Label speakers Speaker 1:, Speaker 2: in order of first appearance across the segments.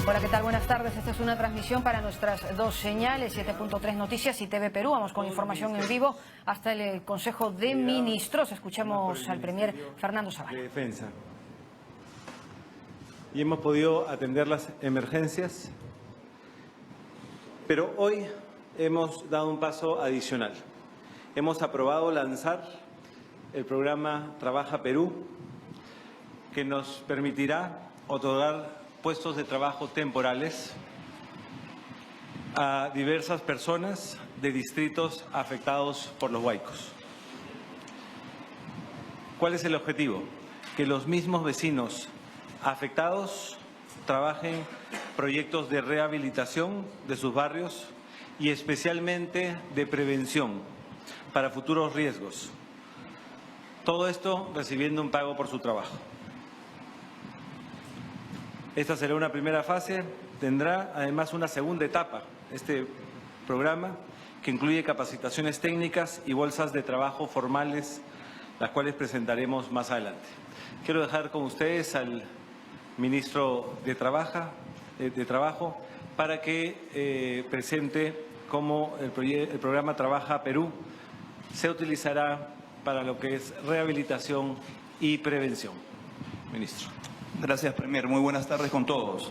Speaker 1: Hola, ¿qué tal? Buenas tardes. Esta es una transmisión para nuestras dos señales, 7.3 Noticias y TV Perú. Vamos con información en vivo hasta el Consejo de Ministros. Escuchemos al Premier Fernando Zavala.
Speaker 2: De Defensa. Y hemos podido atender las emergencias, pero hoy hemos dado un paso adicional. Hemos aprobado lanzar el programa Trabaja Perú, que nos permitirá otorgar puestos de trabajo temporales a diversas personas de distritos afectados por los huaicos. ¿Cuál es el objetivo? Que los mismos vecinos afectados trabajen proyectos de rehabilitación de sus barrios y especialmente de prevención para futuros riesgos. Todo esto recibiendo un pago por su trabajo. Esta será una primera fase, tendrá además una segunda etapa, este programa, que incluye capacitaciones técnicas y bolsas de trabajo formales, las cuales presentaremos más adelante. Quiero dejar con ustedes al ministro de Trabajo para que presente cómo el programa Trabaja Perú se utilizará para lo que es rehabilitación y prevención. Ministro.
Speaker 3: Gracias, Premier. Muy buenas tardes con todos.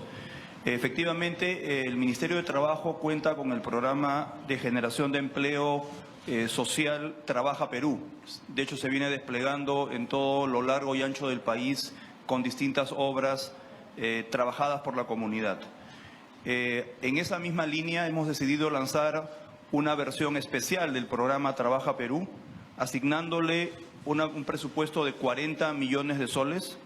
Speaker 3: Efectivamente, el Ministerio de Trabajo cuenta con el programa de generación de empleo social Trabaja Perú. De hecho, se viene desplegando en todo lo largo y ancho del país con distintas obras trabajadas por la comunidad. En esa misma línea hemos decidido lanzar una versión especial del programa Trabaja Perú, asignándole un presupuesto de 40 millones de soles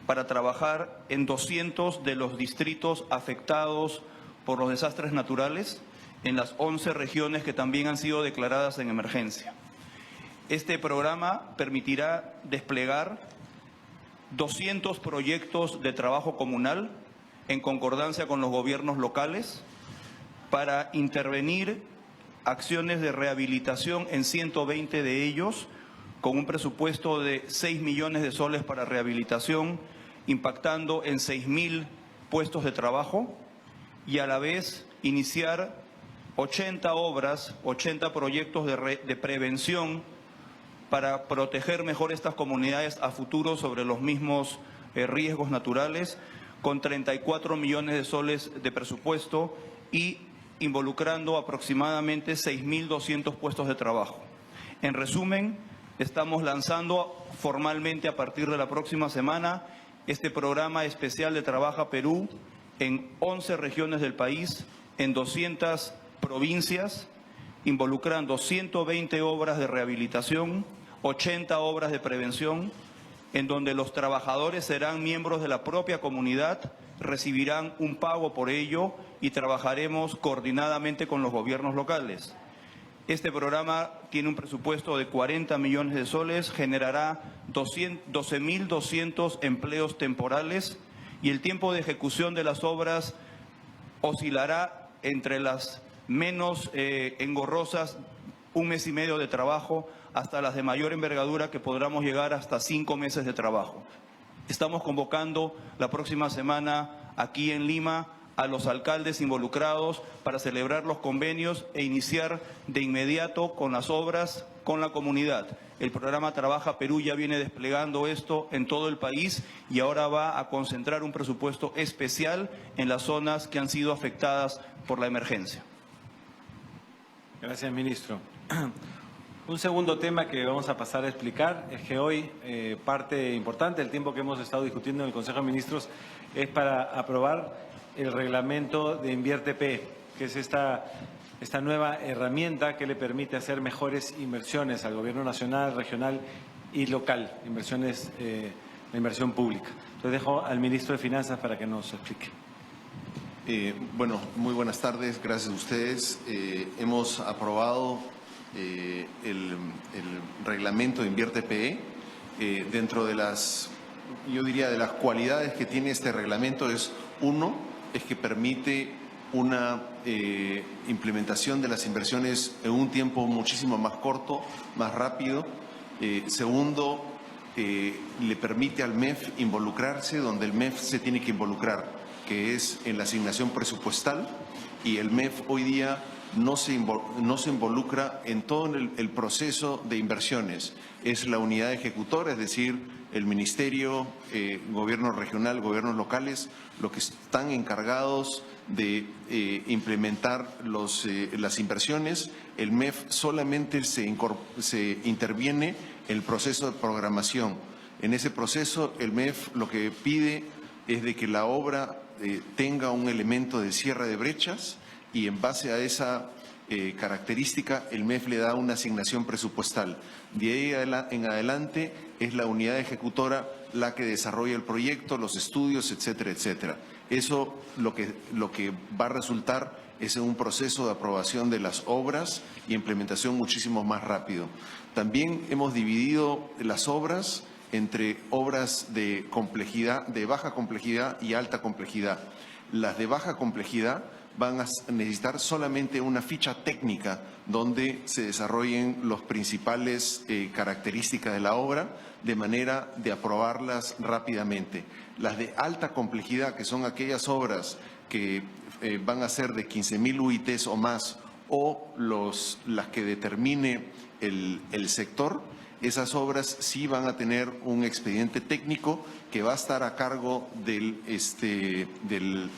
Speaker 3: para trabajar en 200 de los distritos afectados por los desastres naturales en las 11 regiones que también han sido declaradas en emergencia. Este programa permitirá desplegar 200 proyectos de trabajo comunal en concordancia con los gobiernos locales para intervenir acciones de rehabilitación en 120 de ellos, con un presupuesto de 6 millones de soles para rehabilitación, impactando en 6.000 puestos de trabajo, y a la vez iniciar 80 obras, 80 proyectos de prevención para proteger mejor estas comunidades a futuro sobre los mismos riesgos naturales, con 34 millones de soles de presupuesto y involucrando aproximadamente 6.200 puestos de trabajo. En resumen, estamos lanzando formalmente a partir de la próxima semana este programa especial de Trabaja Perú en 11 regiones del país, en 200 provincias, involucrando 120 obras de rehabilitación, 80 obras de prevención, en donde los trabajadores serán miembros de la propia comunidad, recibirán un pago por ello y trabajaremos coordinadamente con los gobiernos locales. Este programa tiene un presupuesto de 40 millones de soles, generará 12.200 empleos temporales y el tiempo de ejecución de las obras oscilará entre las menos engorrosas, 1 mes y medio de trabajo, hasta las de mayor envergadura que podamos llegar hasta 5 meses de trabajo. Estamos convocando la próxima semana aquí en Lima a los alcaldes involucrados para celebrar los convenios e iniciar de inmediato con las obras con la comunidad. El programa Trabaja Perú ya viene desplegando esto en todo el país y ahora va a concentrar un presupuesto especial en las zonas que han sido afectadas por la emergencia.
Speaker 2: Gracias, ministro. Un segundo tema que vamos a pasar a explicar es que hoy parte importante del tiempo que hemos estado discutiendo en el Consejo de Ministros es para aprobar el reglamento de Invierte.pe, que es esta nueva herramienta que le permite hacer mejores inversiones al gobierno nacional, regional y local, la inversión pública. Entonces dejo al ministro de Finanzas para que nos explique.
Speaker 4: Bueno, muy buenas tardes, gracias a ustedes. Hemos aprobado el reglamento de Invierte.pe. Dentro de las, yo diría, de las cualidades que tiene este reglamento es que permite una implementación de las inversiones en un tiempo muchísimo más corto, más rápido. Segundo, le permite al MEF involucrarse donde el MEF se tiene que involucrar. que es en la asignación presupuestal, y el MEF hoy día no se involucra en todo el proceso de inversiones. Es la unidad ejecutora, es decir, el Ministerio, Gobierno regional, gobiernos locales, los que están encargados de implementar las inversiones. El MEF solamente se interviene en el proceso de programación. En ese proceso, el MEF lo que pide es de que la obra tenga un elemento de cierre de brechas, y en base a esa característica, el MEF le da una asignación presupuestal. De ahí en adelante es la unidad ejecutora la que desarrolla el proyecto, los estudios, etcétera, etcétera. Eso lo que va a resultar es un proceso de aprobación de las obras y implementación muchísimo más rápido. También hemos dividido las obras entre obras de complejidad, de baja complejidad y alta complejidad. Las de baja complejidad van a necesitar solamente una ficha técnica donde se desarrollen las principales características de la obra, de manera de aprobarlas rápidamente. Las de alta complejidad, que son aquellas obras que van a ser de 15.000 UITs o más, o las que determine el sector, esas obras sí van a tener un expediente técnico que va a estar a cargo de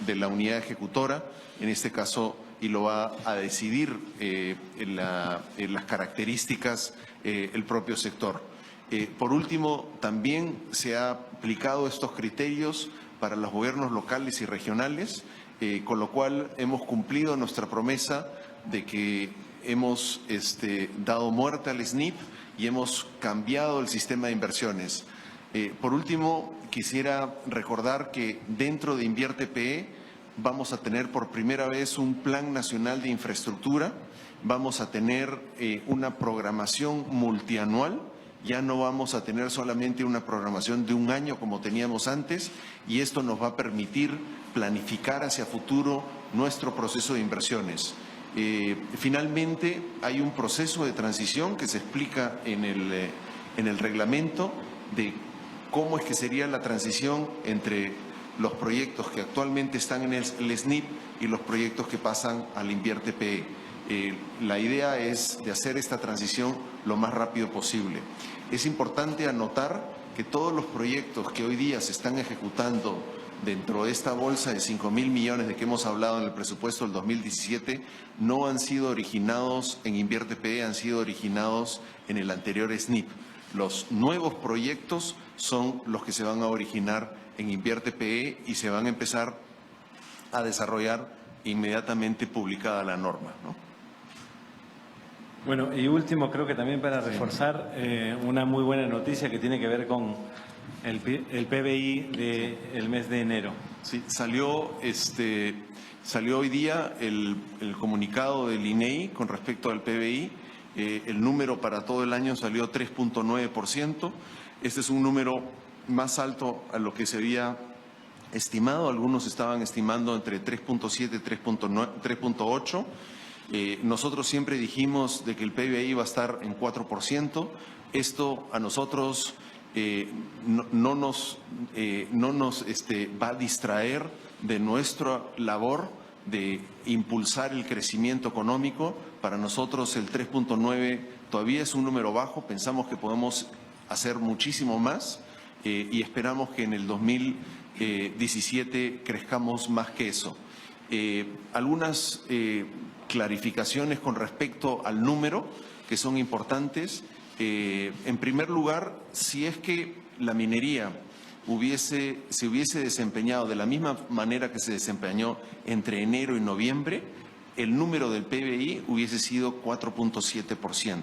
Speaker 4: la unidad ejecutora, en este caso, y lo va a decidir en las características el propio sector. Por último, también se ha aplicado estos criterios para los gobiernos locales y regionales, con lo cual hemos cumplido nuestra promesa de que hemos dado muerte al SNIP y hemos cambiado el sistema de inversiones. Por último, quisiera recordar que dentro de Invierte PE vamos a tener por primera vez un Plan Nacional de Infraestructura, vamos a tener una programación multianual, ya no vamos a tener solamente una programación de un año como teníamos antes, y esto nos va a permitir planificar hacia futuro nuestro proceso de inversiones. Finalmente, hay un proceso de transición que se explica en el reglamento de cómo es que sería la transición entre los proyectos que actualmente están en el SNIP y los proyectos que pasan al Invierte PE. La idea es de hacer esta transición lo más rápido posible. Es importante anotar que todos los proyectos que hoy día se están ejecutando dentro de esta bolsa de 5.000 millones de que hemos hablado en el presupuesto del 2017 no han sido originados en Invierte PE, han sido originados en el anterior SNIP. Los nuevos proyectos son los que se van a originar en Invierte PE y se van a empezar a desarrollar inmediatamente publicada la norma, ¿no?
Speaker 2: Bueno, y último, creo que también para reforzar una muy buena noticia que tiene que ver con el PBI del mes de enero.
Speaker 4: Sí, salió hoy día el comunicado del INEI con respecto al PBI. El número para todo el año salió 3.9%. Este es un número más alto a lo que se había estimado. Algunos estaban estimando entre 3.7 y 3.8. Nosotros siempre dijimos de que el PBI iba a estar en 4%. Esto a nosotros no nos va a distraer de nuestra labor de impulsar el crecimiento económico. Para nosotros el 3.9 todavía es un número bajo, pensamos que podemos hacer muchísimo más y esperamos que en el 2017 crezcamos más que eso. Algunas clarificaciones con respecto al número que son importantes. En primer lugar, si es que la minería se hubiese desempeñado de la misma manera que se desempeñó entre enero y noviembre, el número del PBI hubiese sido 4.7%,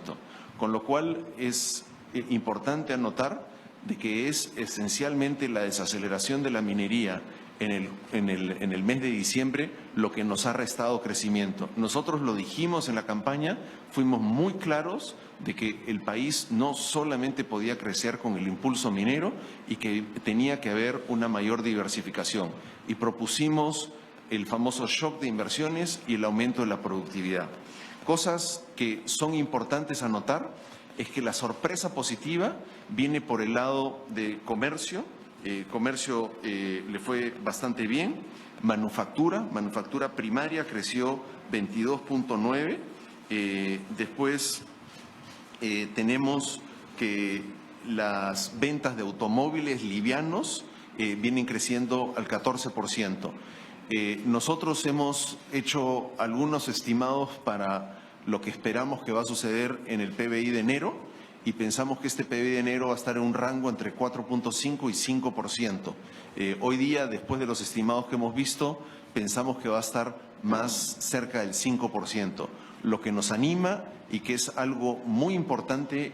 Speaker 4: con lo cual es importante anotar de que es esencialmente la desaceleración de la minería en el mes de diciembre lo que nos ha restado crecimiento. Nosotros lo dijimos en la campaña, fuimos muy claros de que el país no solamente podía crecer con el impulso minero y que tenía que haber una mayor diversificación. Y propusimos el famoso shock de inversiones y el aumento de la productividad. Cosas que son importantes a notar es que la sorpresa positiva viene por el lado de comercio. Comercio le fue bastante bien. Manufactura primaria creció 22.9. Después tenemos que las ventas de automóviles livianos vienen creciendo al 14%. Nosotros hemos hecho algunos estimados para lo que esperamos que va a suceder en el PBI de enero y pensamos que este PBI de enero va a estar en un rango entre 4.5 y 5%. Hoy día, después de los estimados que hemos visto, pensamos que va a estar más cerca del 5%. Lo que nos anima y que es algo muy importante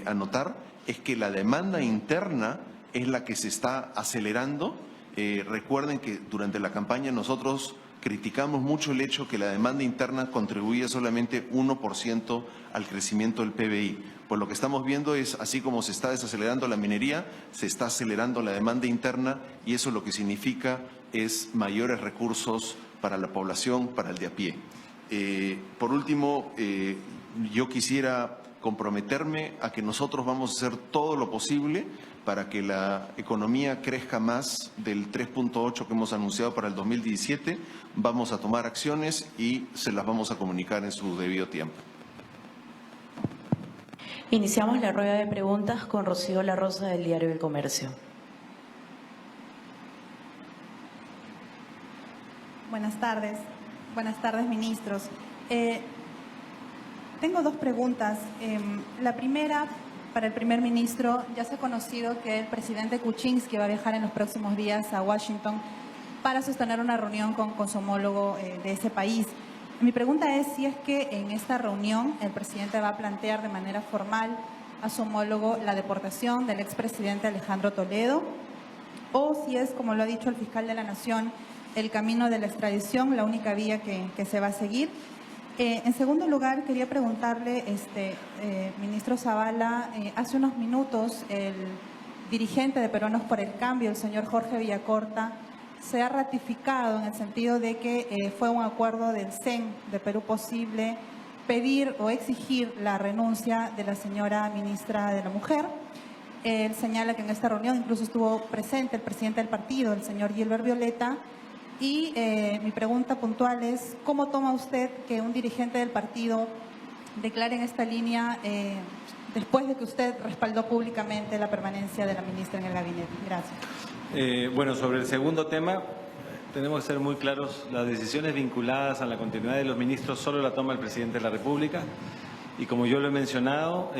Speaker 4: anotar es que la demanda interna es la que se está acelerando. Recuerden que durante la campaña nosotros criticamos mucho el hecho que la demanda interna contribuye solamente 1% al crecimiento del PBI. Pues lo que estamos viendo es, así como se está desacelerando la minería, se está acelerando la demanda interna y eso lo que significa es mayores recursos para la población, para el de a pie. Por último, yo quisiera comprometerme a que nosotros vamos a hacer todo lo posible para que la economía crezca más del 3.8 que hemos anunciado para el 2017. Vamos a tomar acciones y se las vamos a comunicar en su debido tiempo.
Speaker 5: Iniciamos la rueda de preguntas con Rocío La Rosa del Diario El Comercio.
Speaker 6: Buenas tardes, ministros. Tengo dos preguntas. La primera, para el primer ministro, ya se ha conocido que el presidente Kuczynski va a viajar en los próximos días a Washington para sostener una reunión con su homólogo de ese país. Mi pregunta es si es que en esta reunión el presidente va a plantear de manera formal a su homólogo la deportación del expresidente Alejandro Toledo, o si es, como lo ha dicho el fiscal de la Nación, el camino de la extradición, la única vía que se va a seguir. En segundo lugar, quería preguntarle, ministro Zavala, hace unos minutos el dirigente de Peruanos por el Cambio, el señor Jorge Villacorta, se ha ratificado en el sentido de que fue un acuerdo del CEN de Perú Posible pedir o exigir la renuncia de la señora ministra de la Mujer. Él señala que en esta reunión incluso estuvo presente el presidente del partido, el señor Gilbert Violeta. Y mi pregunta puntual es, ¿cómo toma usted que un dirigente del partido declare en esta línea después de que usted respaldó públicamente la permanencia de la ministra en el gabinete? Gracias.
Speaker 2: Bueno, sobre el segundo tema, tenemos que ser muy claros. Las decisiones vinculadas a la continuidad de los ministros solo la toma el presidente de la República. Y como yo lo he mencionado,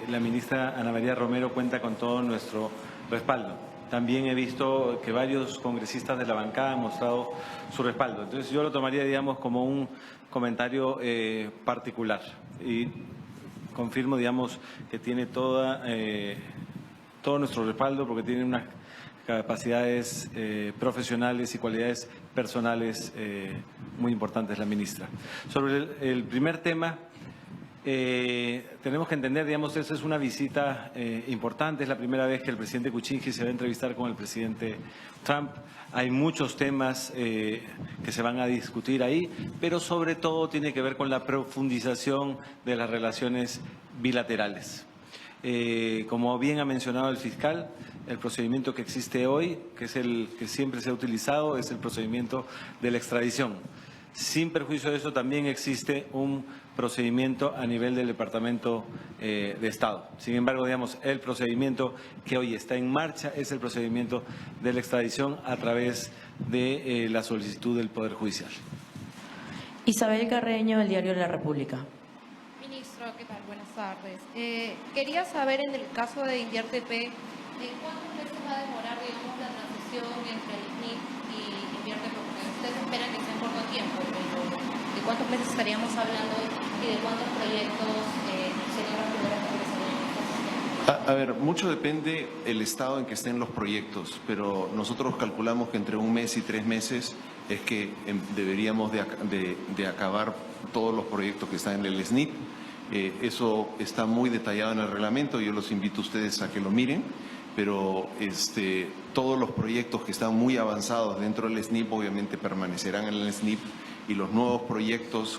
Speaker 2: la ministra Ana María Romero cuenta con todo nuestro respaldo. También he visto que varios congresistas de la bancada han mostrado su respaldo. Entonces yo lo tomaría, digamos, como un comentario particular. Y confirmo, digamos, que tiene todo nuestro respaldo porque tiene unas capacidades profesionales y cualidades personales muy importantes la ministra. Sobre el primer tema, tenemos que entender, digamos, esa es una visita importante, es la primera vez que el presidente Kuczynski se va a entrevistar con el presidente Trump. Hay muchos temas que se van a discutir ahí, pero sobre todo tiene que ver con la profundización de las relaciones bilaterales. Como bien ha mencionado el fiscal, el procedimiento que existe hoy, que es el que siempre se ha utilizado, es el procedimiento de la extradición. Sin perjuicio de eso, también existe un procedimiento a nivel del Departamento de Estado. Sin embargo, digamos, el procedimiento que hoy está en marcha es el procedimiento de la extradición a través de la solicitud del Poder Judicial.
Speaker 5: Isabel Carreño, del Diario La República.
Speaker 7: Ministro, ¿qué tal? Buenas tardes. Quería saber, en el caso de InvierteP, ¿cuántos meses va a demorar, digamos, la transición entre el SNIP y InvierteP? Porque ustedes esperan que sea en corto tiempo, pero ¿de cuántos meses estaríamos hablando y de cuántos proyectos serían las primeras que empezarían?
Speaker 4: A ver, mucho depende el estado en que estén los proyectos, pero nosotros calculamos que entre 1 mes y 3 meses es que deberíamos de acabar todos los proyectos que están en el SNIP. Eso está muy detallado en el reglamento, yo los invito a ustedes a que lo miren, pero todos los proyectos que están muy avanzados dentro del SNIP obviamente permanecerán en el SNIP y los nuevos proyectos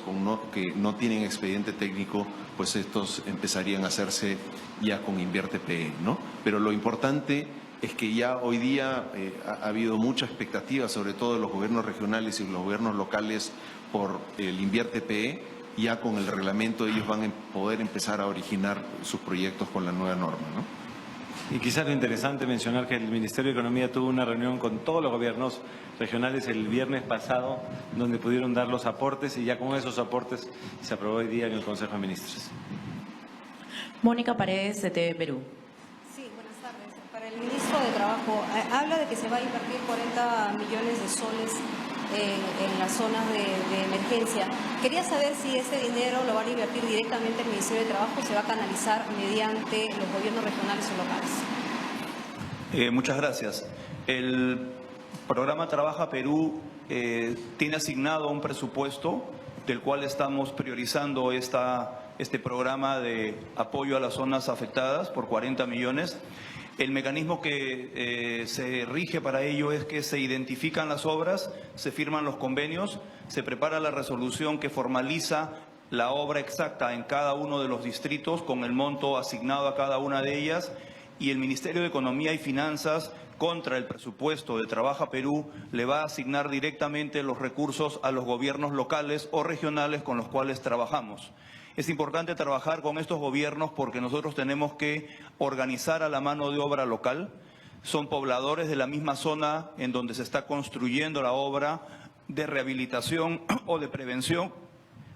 Speaker 4: que no tienen expediente técnico, pues estos empezarían a hacerse ya con InvierteP, ¿no? Pero lo importante es que ya hoy día ha habido mucha expectativa, sobre todo de los gobiernos regionales y los gobiernos locales, por el Invierte PE. Ya con el reglamento ellos van a poder empezar a originar sus proyectos con la nueva norma, ¿no?
Speaker 2: Y quizás lo interesante mencionar que el Ministerio de Economía tuvo una reunión con todos los gobiernos regionales el viernes pasado, donde pudieron dar los aportes y ya con esos aportes se aprobó hoy día en el Consejo de Ministros.
Speaker 5: Mónica Paredes, de TV Perú.
Speaker 8: Sí, buenas tardes. Para el ministro de Trabajo, habla de que se va a invertir 40 millones de soles en las zonas de emergencia. Quería saber si ese dinero lo van a invertir directamente el Ministerio de Trabajo o se va a canalizar mediante los gobiernos regionales o locales.
Speaker 3: Muchas gracias. El programa Trabaja Perú tiene asignado un presupuesto del cual estamos priorizando este programa de apoyo a las zonas afectadas por 40 millones. El mecanismo que se rige para ello es que se identifican las obras, se firman los convenios, se prepara la resolución que formaliza la obra exacta en cada uno de los distritos con el monto asignado a cada una de ellas, y el Ministerio de Economía y Finanzas, contra el presupuesto de Trabaja Perú, le va a asignar directamente los recursos a los gobiernos locales o regionales con los cuales trabajamos. Es importante trabajar con estos gobiernos porque nosotros tenemos que organizar a la mano de obra local. Son pobladores de la misma zona en donde se está construyendo la obra de rehabilitación o de prevención.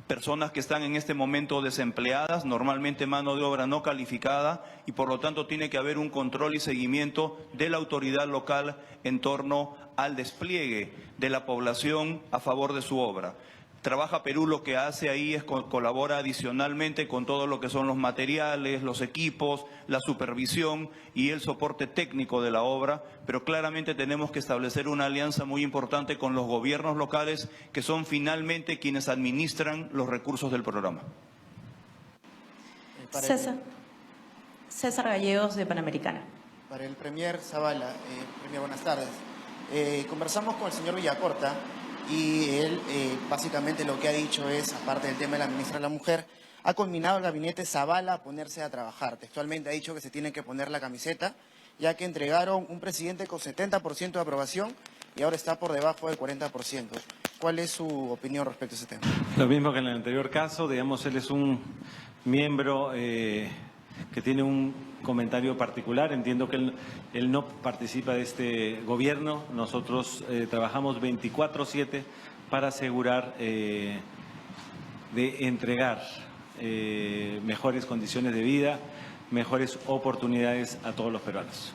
Speaker 3: Personas que están en este momento desempleadas, normalmente mano de obra no calificada, y por lo tanto tiene que haber un control y seguimiento de la autoridad local en torno al despliegue de la población a favor de su obra. Trabaja Perú lo que hace ahí es colabora adicionalmente con todo lo que son los materiales, los equipos, la supervisión y el soporte técnico de la obra, pero claramente tenemos que establecer una alianza muy importante con los gobiernos locales, que son finalmente quienes administran los recursos del programa.
Speaker 5: César Gallegos, de Panamericana.
Speaker 9: Para el Premier Zavala, Premier, buenas tardes. Conversamos con el señor Villacorta y él básicamente lo que ha dicho es, aparte del tema de la ministra de la Mujer, ha combinado el gabinete Zavala a ponerse a trabajar. Textualmente ha dicho que se tiene que poner la camiseta, ya que entregaron un presidente con 70% de aprobación y ahora está por debajo del 40%. ¿Cuál es su opinión respecto a ese tema?
Speaker 2: Lo mismo que en el anterior caso, digamos, él es un miembro que tiene un comentario particular. Entiendo que él no participa de este gobierno. Nosotros trabajamos 24/7 para asegurar de entregar mejores condiciones de vida, mejores oportunidades a todos los peruanos.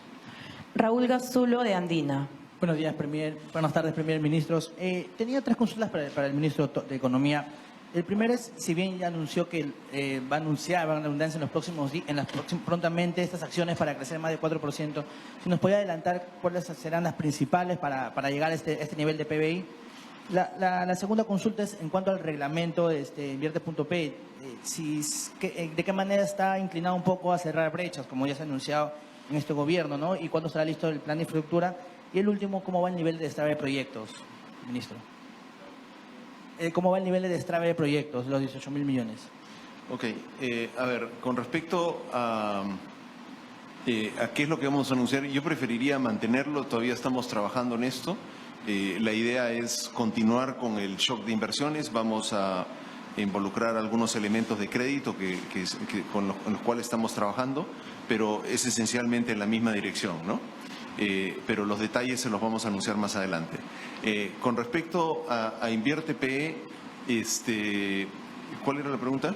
Speaker 5: Raúl Gazulo, de Andina.
Speaker 10: Buenos días, Premier. Buenas tardes, Premier, ministros. Tenía tres consultas para el ministro de Economía. El primero es, si bien ya anunció que va a anunciar, va a redundancia en los próximos días, prontamente estas acciones para crecer más de 4%, si nos puede adelantar cuáles serán las principales para llegar a este nivel de PBI. La segunda consulta es en cuanto al reglamento de Invierte.pe, de qué manera está inclinado un poco a cerrar brechas, como ya se ha anunciado en este gobierno, ¿no? Y cuándo estará listo el plan de infraestructura. Y el último, ¿cómo va el nivel de destrave de proyectos, ministro? ¿Cómo va el nivel de destrave de proyectos, los 18.000 millones?
Speaker 4: Ok, a ver, con respecto a qué es lo que vamos a anunciar, yo preferiría mantenerlo, todavía estamos trabajando en esto. La idea es continuar con el shock de inversiones, vamos a involucrar algunos elementos de crédito con los cuales estamos trabajando, pero es esencialmente en la misma dirección, ¿no? Pero los detalles se los vamos a anunciar más adelante. Con respecto a Invierte.pe, ¿cuál era la pregunta?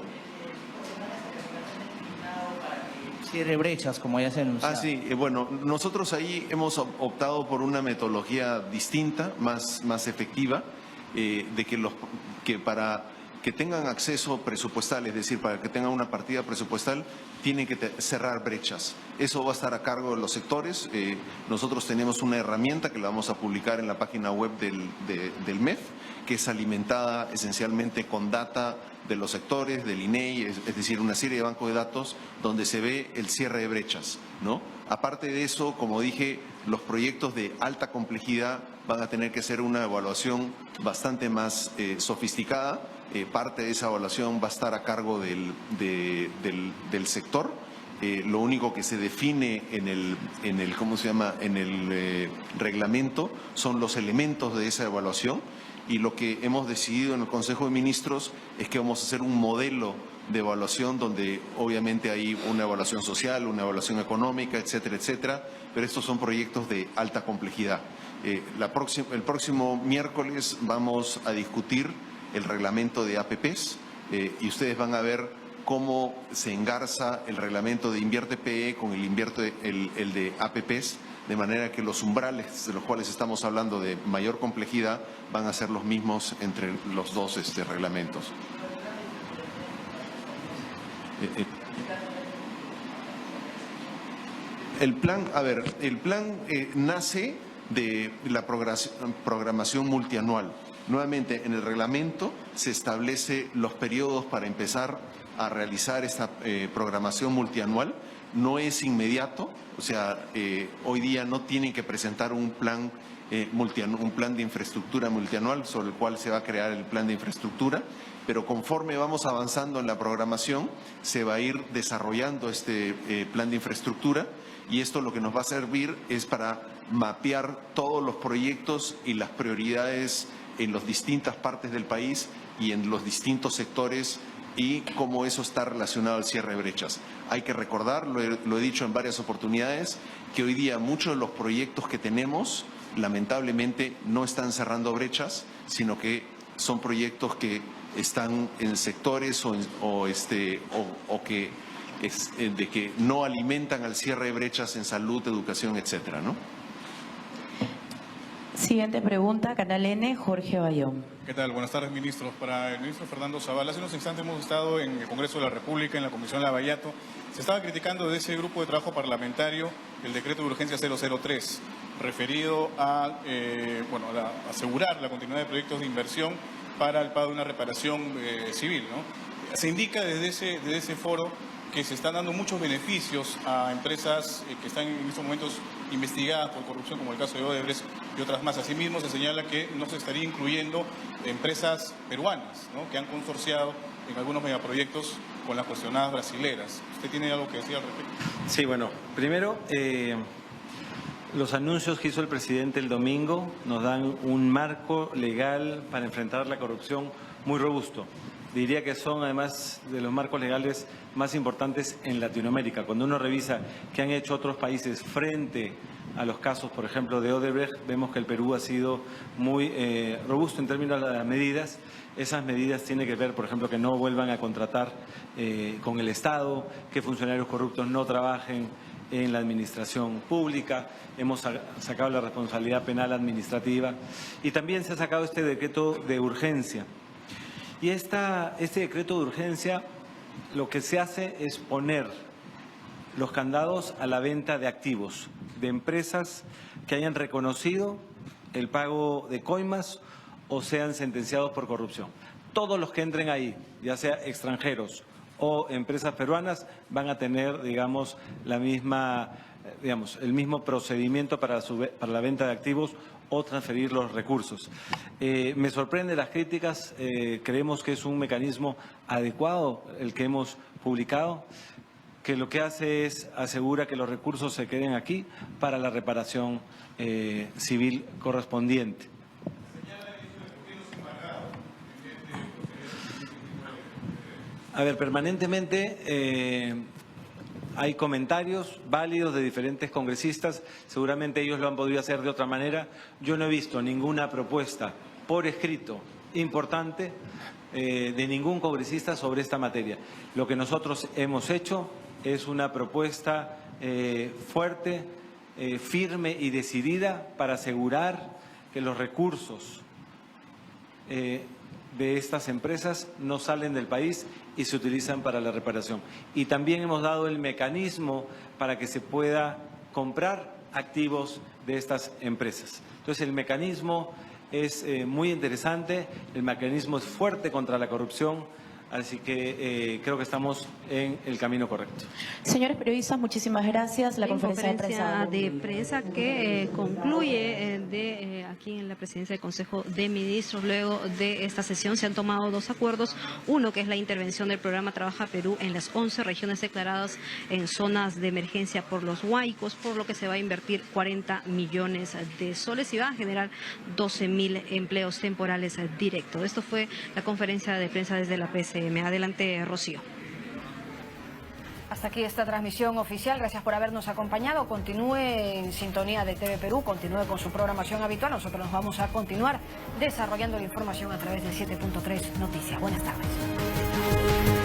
Speaker 10: Cierre brechas, como ya se anunció.
Speaker 4: Ah, sí. Bueno, nosotros ahí hemos optado por una metodología distinta, más efectiva, que para que tengan acceso presupuestal, es decir, para que tengan una partida presupuestal, tienen que cerrar brechas. Eso va a estar a cargo de los sectores. Nosotros tenemos una herramienta que la vamos a publicar en la página web del MEF, que es alimentada esencialmente con data de los sectores, del INEI, es decir, una serie de bancos de datos donde se ve el cierre de brechas, ¿no? Aparte de eso, como dije, los proyectos de alta complejidad van a tener que hacer una evaluación bastante más sofisticada. Parte de esa evaluación va a estar a cargo del sector Lo único que se define en el reglamento son los elementos de esa evaluación, y lo que hemos decidido en el Consejo de Ministros es que vamos a hacer un modelo de evaluación donde obviamente hay una evaluación social, una evaluación económica, etcétera, etcétera, pero estos son proyectos de alta complejidad. El próximo miércoles vamos a discutir el reglamento de APPs y ustedes van a ver cómo se engarza el reglamento de Invierte PE con el de APPs, de manera que los umbrales de los cuales estamos hablando de mayor complejidad van a ser los mismos entre los dos reglamentos. El plan nace de la programación multianual. Nuevamente, en el reglamento se establece los periodos para empezar a realizar esta programación multianual. No es inmediato, o sea, hoy día no tienen que presentar un plan de infraestructura multianual sobre el cual se va a crear el plan de infraestructura, pero conforme vamos avanzando en la programación se va a ir desarrollando este plan de infraestructura, y esto lo que nos va a servir es para mapear todos los proyectos y las prioridades en las distintas partes del país y en los distintos sectores, y cómo eso está relacionado al cierre de brechas. Hay que recordar, lo he dicho en varias oportunidades, que hoy día muchos de los proyectos que tenemos lamentablemente no están cerrando brechas, sino que son proyectos que están en sectores que no alimentan al cierre de brechas en salud, educación, etcétera, ¿no?
Speaker 5: Siguiente pregunta, Canal N, Jorge Bayón.
Speaker 11: ¿Qué tal? Buenas tardes, ministros. Para el ministro Fernando Zavala, hace unos instantes hemos estado en el Congreso de la República, en la Comisión Lavallato. Se estaba criticando de ese grupo de trabajo parlamentario el decreto de urgencia 003, referido a asegurar la continuidad de proyectos de inversión para el pago de una reparación civil, ¿no? Se indica desde ese foro que se están dando muchos beneficios a empresas que están en estos momentos investigadas por corrupción, como el caso de Odebrecht y otras más. Asimismo, se señala que no se estaría incluyendo empresas peruanas, ¿no?, que han consorciado en algunos megaproyectos con las cuestionadas brasileras. ¿Usted tiene algo que decir al respecto?
Speaker 2: Sí, bueno, primero, los anuncios que hizo el presidente el domingo nos dan un marco legal para enfrentar la corrupción muy robusto. Diría que son además de los marcos legales más importantes en Latinoamérica. Cuando uno revisa qué han hecho otros países frente a los casos, por ejemplo, de Odebrecht, vemos que el Perú ha sido muy robusto en términos de las medidas. Esas medidas tienen que ver, por ejemplo, que no vuelvan a contratar con el Estado, que funcionarios corruptos no trabajen en la administración pública. Hemos sacado la responsabilidad penal administrativa y también se ha sacado este decreto de urgencia. Y este decreto de urgencia lo que se hace es poner los candados a la venta de activos de empresas que hayan reconocido el pago de coimas o sean sentenciados por corrupción. Todos los que entren ahí, ya sea extranjeros o empresas peruanas, van a tener, digamos, el mismo procedimiento para la venta de activos o transferir los recursos. Me sorprenden las críticas, creemos que es un mecanismo adecuado el que hemos publicado, que lo que hace es asegura que los recursos se queden aquí para la reparación civil correspondiente. A ver, permanentemente hay comentarios válidos de diferentes congresistas, seguramente ellos lo han podido hacer de otra manera. Yo no he visto ninguna propuesta por escrito importante de ningún congresista sobre esta materia. Lo que nosotros hemos hecho es una propuesta fuerte, firme y decidida para asegurar que los recursos de estas empresas no salen del país y se utilizan para la reparación. Y también hemos dado el mecanismo para que se pueda comprar activos de estas empresas. Entonces el mecanismo es muy interesante, el mecanismo es fuerte contra la corrupción, Así que creo que estamos en el camino correcto.
Speaker 5: Señores periodistas, muchísimas gracias. La conferencia
Speaker 12: de prensa que concluye aquí en la presidencia del Consejo de Ministros. Luego de esta sesión se han tomado dos acuerdos. Uno, que es la intervención del programa Trabaja Perú en las 11 regiones declaradas en zonas de emergencia por los huaicos, por lo que se va a invertir 40 millones de soles y va a generar 12.000 empleos temporales directos. Esto fue la conferencia de prensa desde la PCM. Adelante, Rocío.
Speaker 1: Hasta aquí esta transmisión oficial. Gracias por habernos acompañado. Continúe en sintonía de TV Perú, continúe con su programación habitual. Nosotros nos vamos a continuar desarrollando la información a través de 7.3 Noticias. Buenas tardes.